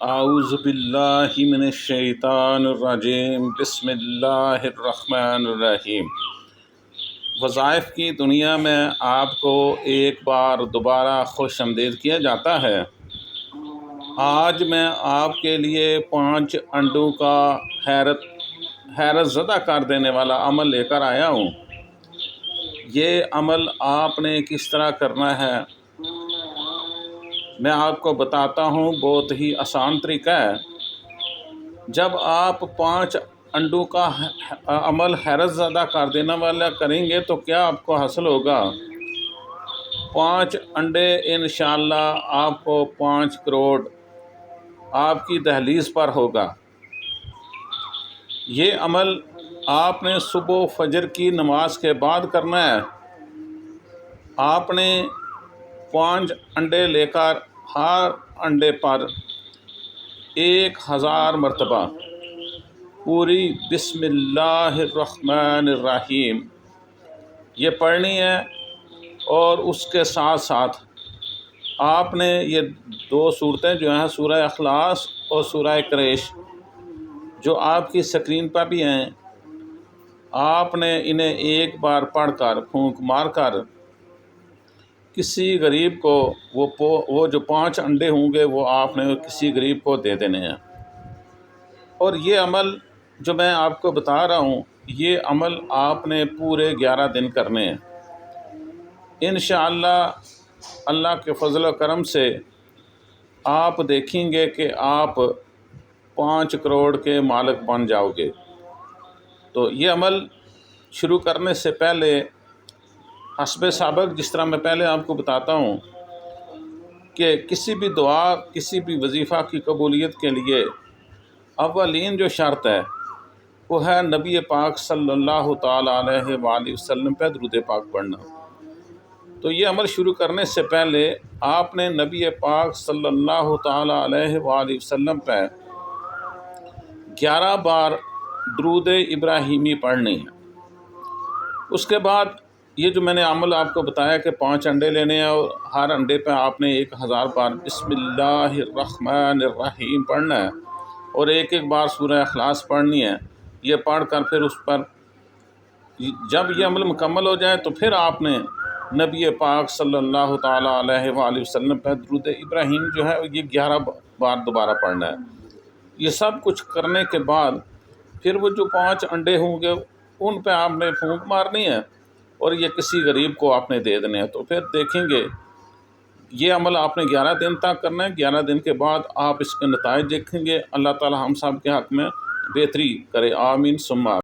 اعوذ باللہ من الشیطان الرجیم، بسم اللہ الرحمن الرحیم۔ وظائف کی دنیا میں آپ کو ایک بار دوبارہ خوش آمدید کیا جاتا ہے۔ آج میں آپ کے لیے 5 انڈوں کا حیرت زدہ کر دینے والا عمل لے کر آیا ہوں۔ یہ عمل آپ نے کس طرح کرنا ہے میں آپ کو بتاتا ہوں، بہت ہی آسان طریقہ ہے۔ جب آپ 5 انڈوں کا عمل حیرت زدہ کر دینے والا کریں گے تو کیا آپ کو حاصل ہوگا؟ 5 انڈے انشاءاللہ آپ کو 5 کروڑ آپ کی دہلیز پر ہوگا۔ یہ عمل آپ نے صبح فجر کی نماز کے بعد کرنا ہے۔ آپ نے 5 انڈے لے کر ہر انڈے پر 1000 مرتبہ پوری بسم اللہ الرحمن الرحیم یہ پڑھنی ہے، اور اس کے ساتھ ساتھ آپ نے یہ 2 صورتیں جو ہیں سورہ اخلاص اور سورہ قریش جو آپ کی سکرین پر بھی ہیں، آپ نے انہیں ایک بار پڑھ کر پھونک مار کر کسی غریب کو وہ جو 5 انڈے ہوں گے وہ آپ نے کسی غریب کو دے دینے ہیں۔ اور یہ عمل جو میں آپ کو بتا رہا ہوں، یہ عمل آپ نے پورے 11 دن کرنے ہیں۔ انشاءاللہ اللہ کے فضل و کرم سے آپ دیکھیں گے کہ آپ 5 کروڑ کے مالک بن جاؤ گے۔ تو یہ عمل شروع کرنے سے پہلے حسب سابق جس طرح میں پہلے آپ کو بتاتا ہوں کہ کسی بھی دعا، کسی بھی وظیفہ کی قبولیت کے لیے اولین جو شرط ہے وہ ہے نبی پاک صلی اللہ تعالیٰ علیہ وآلہ وسلم پہ درود پاک پڑھنا۔ تو یہ عمل شروع کرنے سے پہلے آپ نے نبی پاک صلی اللہ تعالیٰ علیہ وآلہ وسلم پہ 11 بار درود ابراہیمی پڑھنی ہے۔ اس کے بعد یہ جو میں نے عمل آپ کو بتایا کہ 5 انڈے لینے ہیں اور ہر انڈے پہ آپ نے 1000 بار بسم اللہ الرحمن الرحیم پڑھنا ہے، اور ایک بار سورہ اخلاص پڑھنی ہے۔ یہ پڑھ کر پھر اس پر جب یہ عمل مکمل ہو جائے تو پھر آپ نے نبی پاک صلی اللہ تعالیٰ علیہ وآلہ وسلم پہ درود ابراہیم جو ہے یہ 11 بار دوبارہ پڑھنا ہے۔ یہ سب کچھ کرنے کے بعد پھر وہ جو 5 انڈے ہوں گے ان پہ آپ نے پھونک مارنی ہے، اور یہ کسی غریب کو آپ نے دے دینے ہیں۔ تو پھر دیکھیں گے یہ عمل آپ نے 11 دن تک کرنا ہے۔ 11 دن کے بعد آپ اس کے نتائج دیکھیں گے۔ اللہ تعالی ہم سب کے حق میں بہتری کرے، آمین ثم آمین۔